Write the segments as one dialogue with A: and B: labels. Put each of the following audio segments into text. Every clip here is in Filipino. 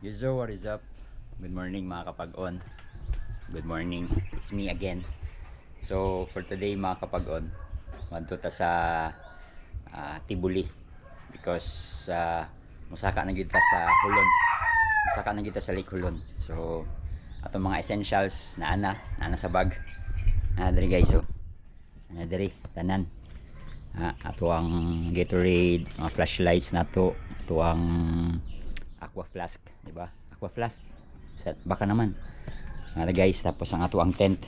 A: Yuzo, what is up? Good morning mga kapag-on. Good morning, it's me again. So for today mga kapag-on, madto ta sa Tibuli because musaka na gyud ta sa Hulon. Musaka na gyud ta sa Lake Hulon. So atong mga essentials na ana sa bag. Diri guys, so diri tanan. Ato ang Gatorade, mga flashlights nato, ato ang aqua flask, di ba? Aqua flask. Baka naman. Guys, tapos ang ato ang tent.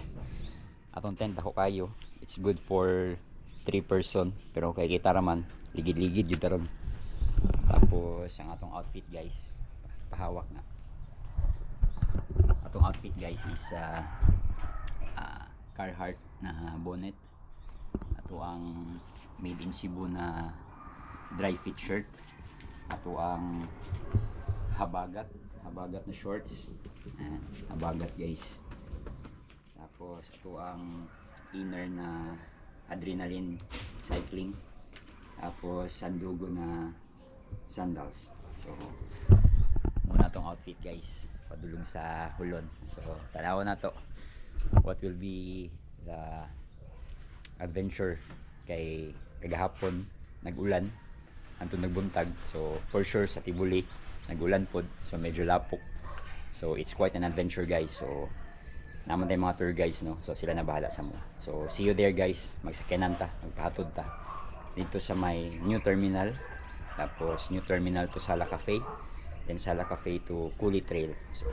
A: Atong tent ako kayo. It's good for 3 person, pero kay kita raman ligid-ligid jud taron. Tapos ang atong outfit guys, pahawak na. Atong outfit guys is Carhartt na bonnet. Ato ang made in Cebu na dry fit shirt. Ato ang habagat na shorts. Habagat guys. Tapos ato ang inner na adrenaline cycling. Tapos sandugo na sandals. So muna tong outfit guys, padulong sa Hulon. So tanawon na to what will be the adventure. Kay kagahapon nag-ulan anto nagbuntag, so for sure sa Tibuli nag-ulan pod, so medyo lapok, so it's quite an adventure guys. So naman tayong mga tour guides, no, so sila na bahala sa mo. So see you there guys, magsakyanan ta, magpahatod ta dito sa may new terminal, tapos new terminal to Sala Cafe, then Sala Cafe to Culi Trail. So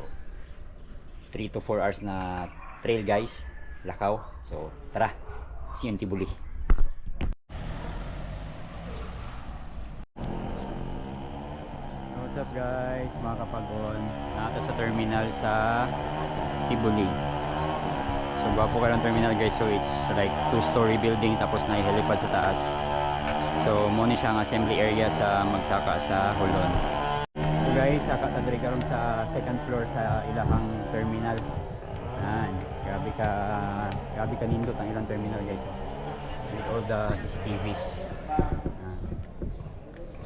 A: 3 to 4 hours na trail guys, lakaw. So tara, see you in Tibuli. What's up guys, mga kapag-on, nato sa terminal sa Tibuli. So gwapo ka ng terminal guys, so it's like 2-story building, tapos na helipad sa taas. So mo ni siya ang assembly area sa magsaka sa Hulon. So guys, saka ta diri karon sa second floor sa ilahang terminal. Grabe ka nindot ang ilang terminal guys, with all the CCTVs.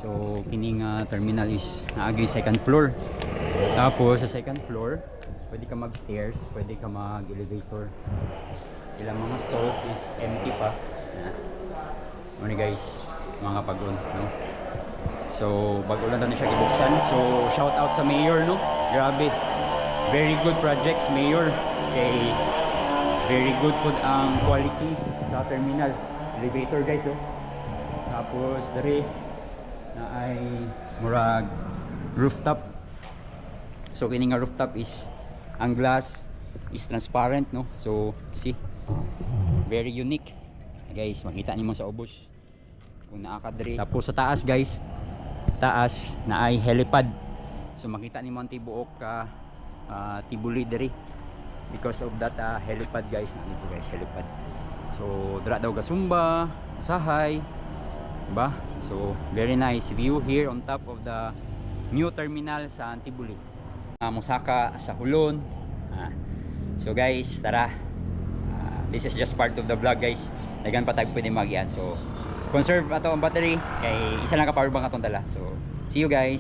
A: So kining terminal is naagi second floor. Tapos sa second floor pwede ka mag stairs, pwede ka mag elevator. Ilang mga stalls is empty pa. Ano guys, mga kapag-on, no? So bago lang na siya gibuksan. So shout out sa mayor, no? Grabe, very good projects mayor. Kay very good po ang quality sa terminal. Elevator guys, oh. Tapos dari na ay murag rooftop. So kini nga rooftop is ang glass is transparent, no? So see, very unique guys, makita nimo sa ubos kung naa ka diri. Tapos sa taas guys, taas na ay helipad, so makita nimo ang tibuok ka Tibuli diri because of that helipad guys. Nandito guys helipad, so dira daw gasumba usahay, diba? So very nice view here on top of the new terminal sa Tibuli. Musaka sa Hulon. So guys, tara. This is just part of the vlog guys. Dagan pa tayo pwede magian. So conserve ato ang battery kay isa lang ka power bank atong dala. So see you guys.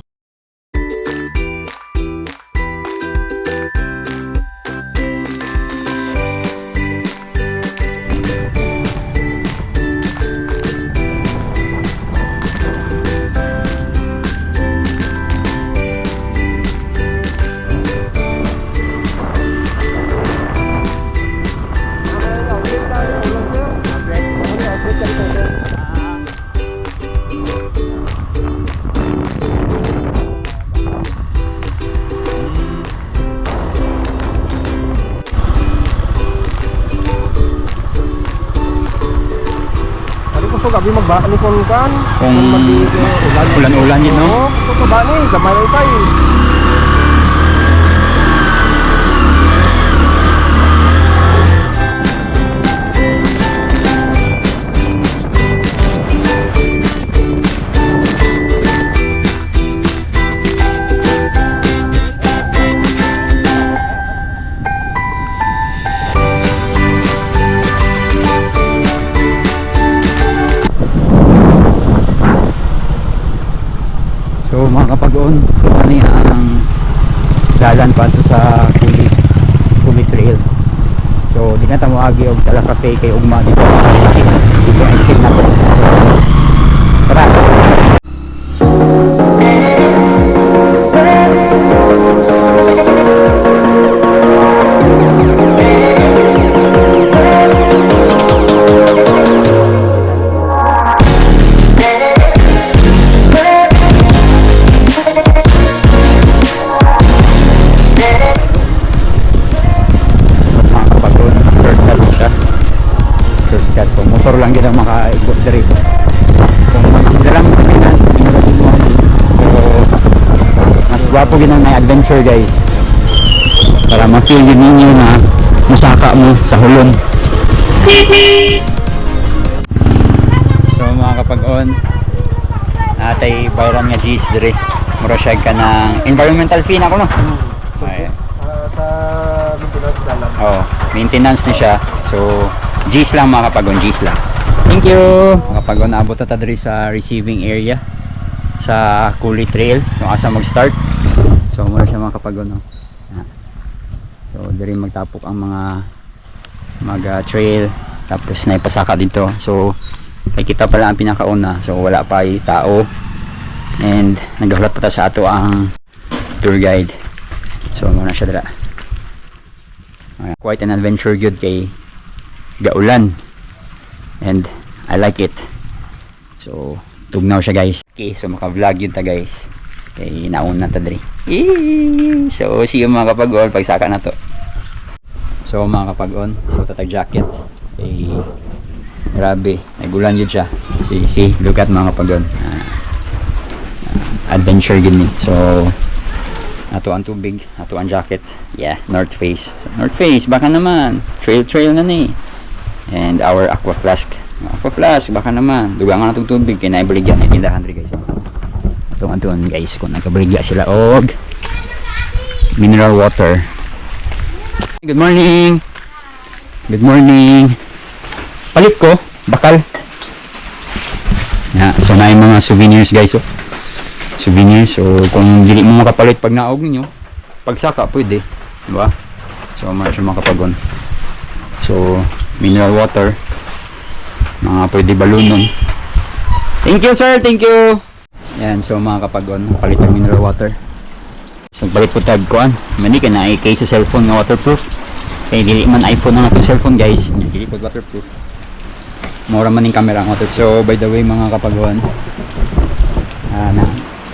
B: So gabi magbalikon kan
A: Kung ulan-ulan yun, no?
B: Ito ka ba ni? Gamay pa eh.
A: So mga kapag-on, ano ang dalan pa to sa Kuli Trail. So di na ta moagi og Tala Cafe kay ugma dito ang exit na to. Tara. So motor lang gid ang makaibot diri. So dalang kainan mas gwapo gid ang may adventure guys. Para ma-feel gid ninyo na musaka mo sa hulong. So mga kapag-on, natay bayran nga G's diri. Mura siya ka ng environmental fee na ko no. Ay.
B: Sa maintenance dalan.
A: Oh, maintenance ni siya. So G's lang mga kapag-on, G's lang. Thank you! Mga kapag-on, naabot na ta diri sa receiving area sa Kuli Trail, yung asa mag-start. So muna siya mga kapag-on. No? So diri magtapok ang mga mag-trail, tapos na ipasaka dito. So kita pala ang pinakauna, so wala pa ay tao. And naghulat pa ta sa ato ang tour guide. So muna siya dira. Quite an adventure good kay gaulan, and I like it. So tugnaw siya guys. Okay, so maka-vlog yun ta guys. Okay, nauna ta diri. So see you mga kapag-on pagsaka na to. So mga kapag-on, so tatag jacket. Okay, grabe, nagulan yun siya. See, look at mga kapag-on. Adventure yun ni. So ato ang tubig, ato ang jacket. Yeah, North Face. So, North Face, baka naman. Trail na ni. And our aqua flask, baka naman dugangan natong tubig kay naibaligyan ay tindahan diri guys. Atong guys kung nagabaligya sila og mineral water. Good morning, palit ko bakal na. So na yung mga souvenirs guys. Souvenirs, so kung dili mo makapalit pag naog ninyo pagsaka pwede, diba? So marami makapag-on. So mineral water, mga pwede balunon. Thank you sir, thank you. Yan, so mga kapag-on, palit ng mineral water. So palit po tag kuan, mani ka na i-case sa cellphone nga waterproof. Kaya dili man iPhone ang atong cellphone guys, dili po waterproof. Mura man yung camera ang water. So by the way mga kapag-on, na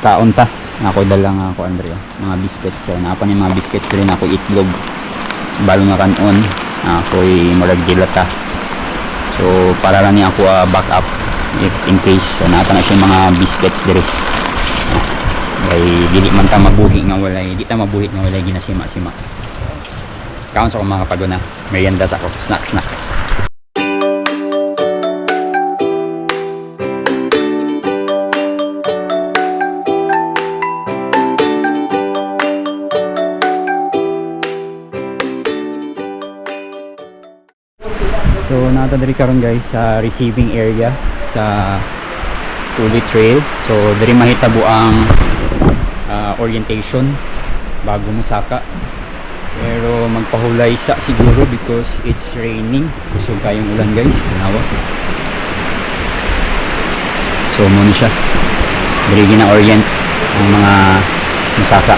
A: kaon ta, ako dala nga ako Andrea, mga biscuits. So napa ni mga biscuits rin ako itlog, balo nga kanon. Ako'y murag dilata. So para lang niya ako backup if in case nata na siya mga biscuits diri. Kay dili man ta mabuhi nga walay, di ta mabuhi nga walay ginasima-sima. Kaon sa ko mga kapag-on na merienda sa ako, snack. So nata diri karon guys sa receiving area sa Kuli Trail. So diri mahitabo ang orientation bago mo saka. Pero magpahulay sa siguro because it's raining. So kayong ulan guys, tanawa. So muna siya. Diri gina-orient ang mga musaka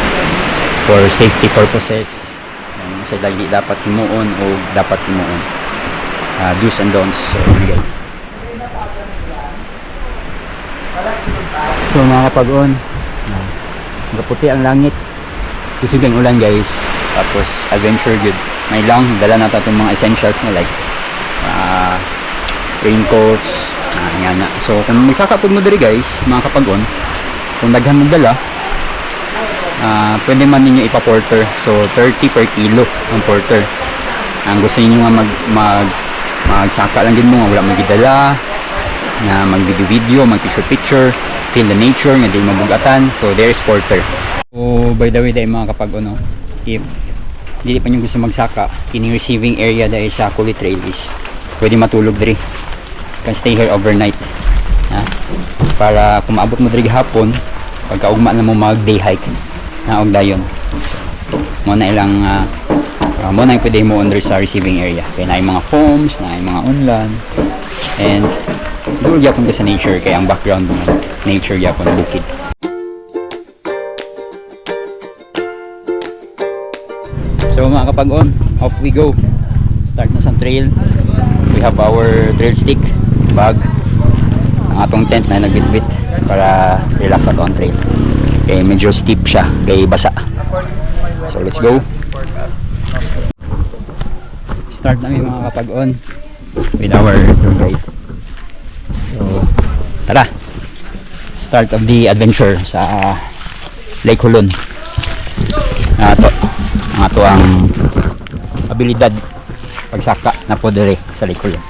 A: for safety purposes. Sa dali dapat himuon o dapat himuon. Do's and don'ts. So guys, so mga kapag-on, kaputi ang langit, kusog ang ulan guys, tapos adventure good. May lang dala na itong mga essentials na like raincoats, yan na. So kung may saka po mo diri guys mga kapag-on, kung daghan mo dala, pwede man ninyo ipa-porter. So 30 per kilo ang porter. Ang gusto niyo nga magsaka lang din mo nga wala magidala na mag-video, mag-picture, feel the nature nga di mabugatan. So there is porter. So by the way dahil mga kapag-on, if hindi pa nyo gusto magsaka, kining receiving area dahil sa Kuli Trail is pwede matulog diri. Can stay here overnight. Para kung maabot mo diri hapon, pagkaugma na mo mag day hike na og dayon. mo na ilang mo na yung pwede mo under sa receiving area. Kaya na yung mga foams, na yung mga unlan, and doon yapon ka sa nature, kaya ang background mo nature yapon bukid. So mga kapag-on, off we go. Start na sa trail. We have our trail stick, bag, ang atong tent na nagbitbit para relax ako on trail. Okay, medyo steep siya, kaya basa. So let's go. Start namin mga kapag-on with our tour guide. So tara, start of the adventure sa Lake Hulon. Ang ato ang abilidad pagsaka na po dire sa Lake Hulon.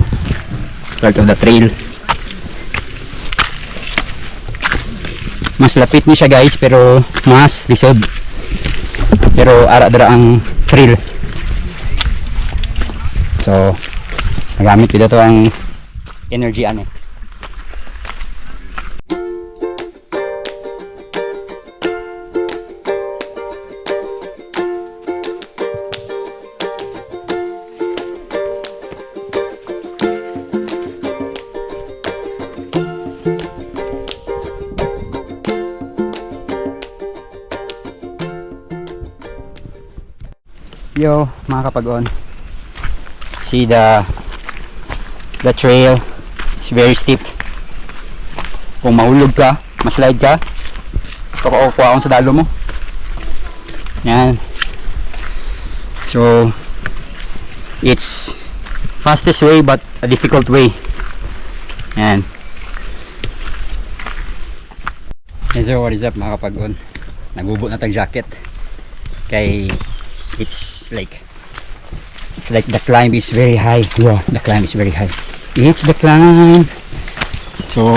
A: Start of the trail. Mas lapit ni siya guys, pero mas lisod. Pero ara dira ang trail. So nagamit ko dito ang energy ane. Yo mga kapag-on, see the trail. It's very steep. Kung mahulog ka, maslide ka, kukuha sa dalo mo. Yan. So it's fastest way but a difficult way. Yan. So what is up mga kapag-on, nagubo na tag jacket kay it's like the climb is very high. Wow, the climb is very high. It's the climb. So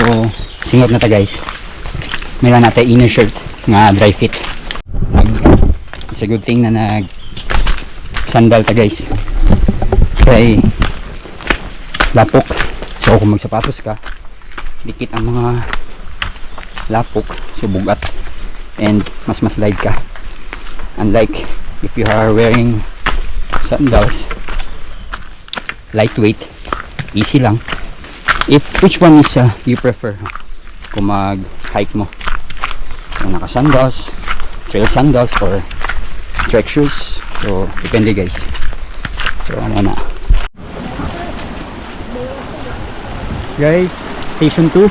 A: singot na ta guys. Meron natin inner shirt nga dry fit. It's a good thing na nag sandal ta guys, kay lapok. So kung magsapatos ka, dikit ang mga lapok, so bugat and mas slide ka. Unlike if you are wearing sandals, lightweight, easy lang. If which one is you prefer kung mag hike mo, kung naka sandals, trail sandals or trek shoes, so depende guys. So ano na guys, station 2.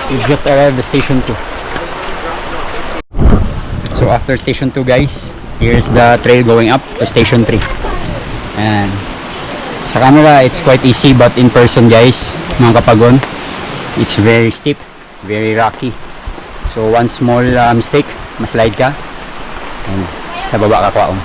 A: We just arrived at station 2. So after station 2 guys, here's the trail going up to station 3. And sa camera it's quite easy, but in person guys, mga kapag-on, it's very steep, very rocky. So one small mistake, maslide ka and sa baba ka kwaon.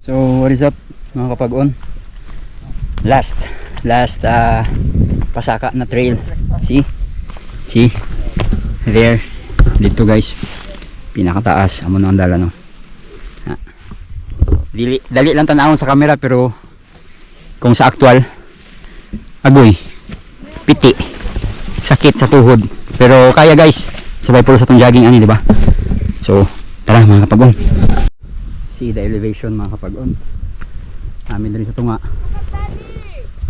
A: So what is up mga kapag-on, last pasaka na trail. See there, dito guys, pinakataas amo na ang dala no. Dali lang tanawon sa camera, pero kung sa actual agoy, piti, sakit sa tuhod, pero kaya guys, sabay puro sa tong jogging ani, di ba? So tara mga kapag-on, see the elevation mga kapag-on. Amin rin sa tunga.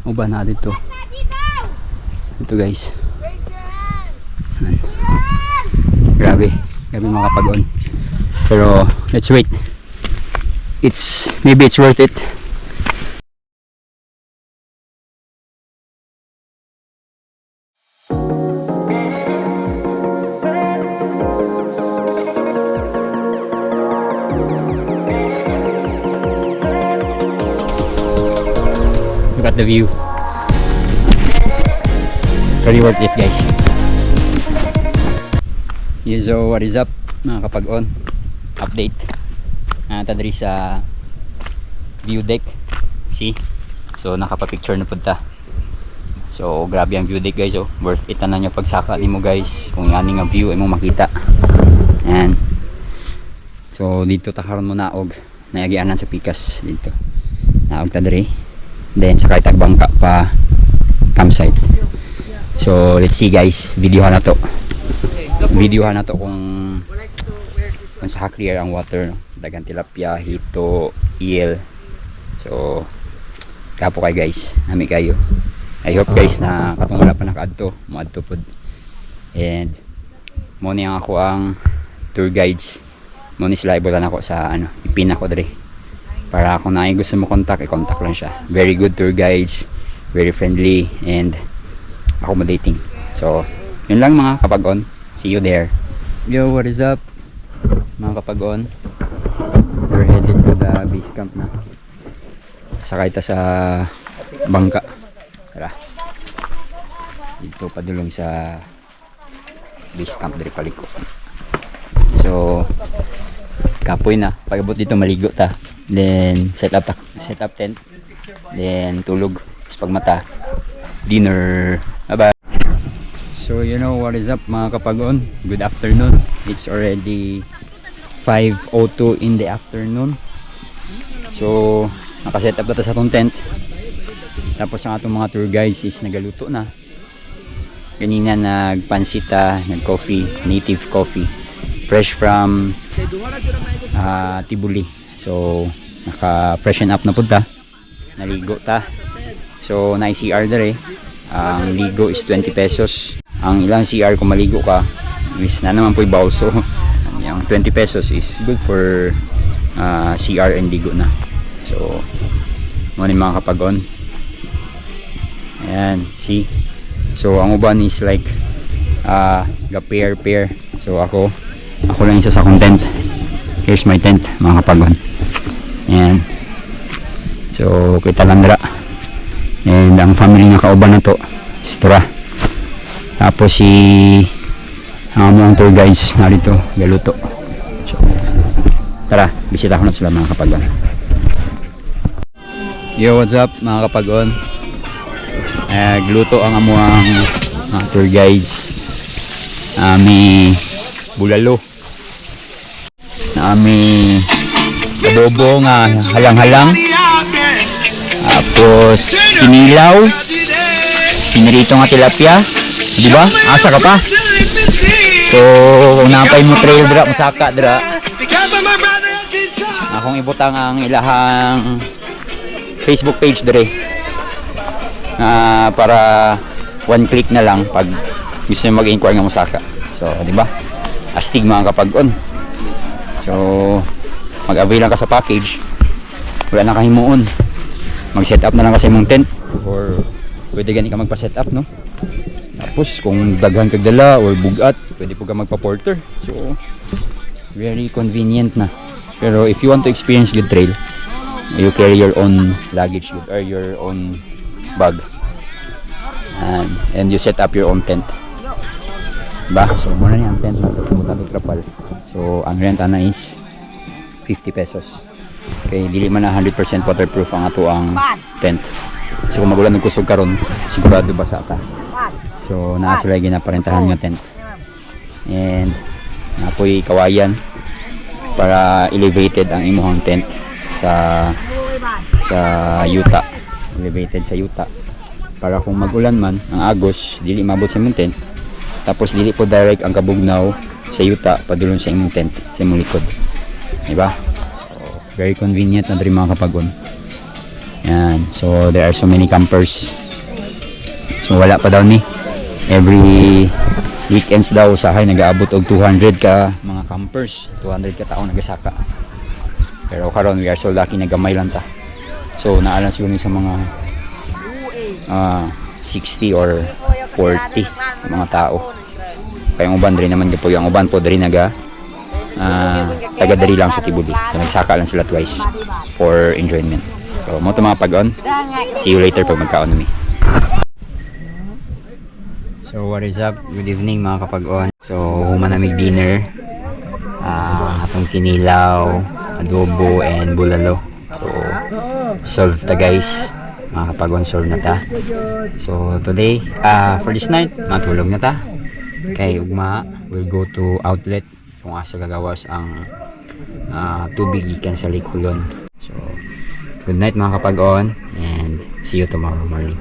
A: Uba na dito. Ito guys. Grabe mga kapag-on. Pero let's wait. Maybe it's worth it. Look at the view. Very worth it guys. So what is up mga kapag-on, update tadri sa view deck. See, so nakapapicture na punta. So grabe ang view deck guys, oh. Worth it na nyo pagsaka nimo guys kung yani nga view imo makita. And so dito ta karon mo naog nayagianan sa pikas dito. Naog ta diri. Then sakay tag bangka pa campsite. So let's see guys, videohan na to. Videohan na to kung sa clear ang water, no? Dagang tilapia, hito, eel. So kapo kay guys, nami kayo. I hope guys na katong wala pa nakaadto, moadto pod. And mo ni ako ang tour guides. Mo ni sila ibutan ako sa ano, ipin ako diri. Para kung naay gusto mo contact, i-contact lang siya. Very good tour guides, very friendly and accommodating. So, yun lang mga kapag-on. See you there. Yo, what is up? Mga kapag-on. We're headed to the base camp na. Sakay ta sa bangka. Tara. Dito padulong sa base camp diri paliko. So kapoy na. Pagabot dito maligo ta. Then set up tent. Then tulog. Pag mata dinner. Bye bye. So you know what is up mga kapag-on. Good afternoon. It's already 5:02 in the afternoon. So naka-set up na ta sa atong tent. Tapos ang atong mga tour guides is nagaluto na. Kanina nagpansita, nag-coffee, native coffee. Fresh from Tibuli. So naka-freshen up na punta. Naligo ta. So na-CR dere. Ang ligo is 20 pesos. Ang ilang CR kung maligo ka is na naman po'y baw. So yung 20 pesos is good for CR and ligo na. So mo ni mga kapag-on. Ayan, see. So ang uban is like pair. So ako lang isa sa content. Here's my tent mga kapag-on. Ayan. So kita lang dira. And ang family nga kauban na to is Tura. Tapos si ang mga tour guides narito galuto. So tara, bisita ko na sila mga kapag-on. Yo, what's up mga kapag-on? Gluto ang amuang tour guides. Ami bulalo. Ami adobo nga halang-halang. Tapos kinilaw. Pinirito nga tilapia. Di ba? Asa ka pa? So kung napay mo trail dra, masaka dra. Akong ibutang ang ilahang Facebook page dire. Para one click na lang pag gusto nyo mag-inquire ng Musaka. So, di ba? Astig mga kapag-on. So, mag-avail lang ka sa package. Wala na kahimuon. Mag-set up na lang kasi mong tent or pwede gani ka magpa-set up, no? Tapos, kung daghan kag dala or bugat, pwede po ka magpa-porter. So, very convenient na. Pero if you want to experience good trail, you carry your own luggage or your own bag and you set up your own tent ba. So muna niya ang tent na trapal. So ang renta na is 50 pesos. Okay, dili man na 100% waterproof ang ato ang tent. So kung magulan ng kusog karon, sigurado basa ka. So naa sila ginaparentahan nga tent. And napoy kawayan para elevated ang imong tent sa yuta. Elevated sa yuta para kung magulan man ang agos dili mabot sa imong tent, tapos dili po direct ang kabugnaw sa yuta padulong sa imong tent sa imong likod, diba? So, very convenient na diri mga kapag-on. Yan, so there are so many campers. So wala pa daw ni every weekends daw usahay nagaabot og 200 ka mga campers, 200 ka taong nagasaka. Pero karon we are so lucky na gamay lang ta. So naalang siguro sa mga 60 or 40 mga tao. Kaya ang uban diri naman po, yung uban po diri naga taga diri lang sa Tibuli. So, nagsaka lang sila twice for enjoyment. So mo to mga pag-on. See you later pag magkaon nami. So what is up? Good evening mga kapag-on. So human namig dinner. Atong kinilaw, adobo and bulalo. So solve ta guys. makakapag-on-solve na ta. So today, for this night, matulog na ta. Kay ugma, we'll go to outlet kung asa gagawas ang tubig gikan sa Lake Hulon. So good night mga kapag-on, and see you tomorrow morning.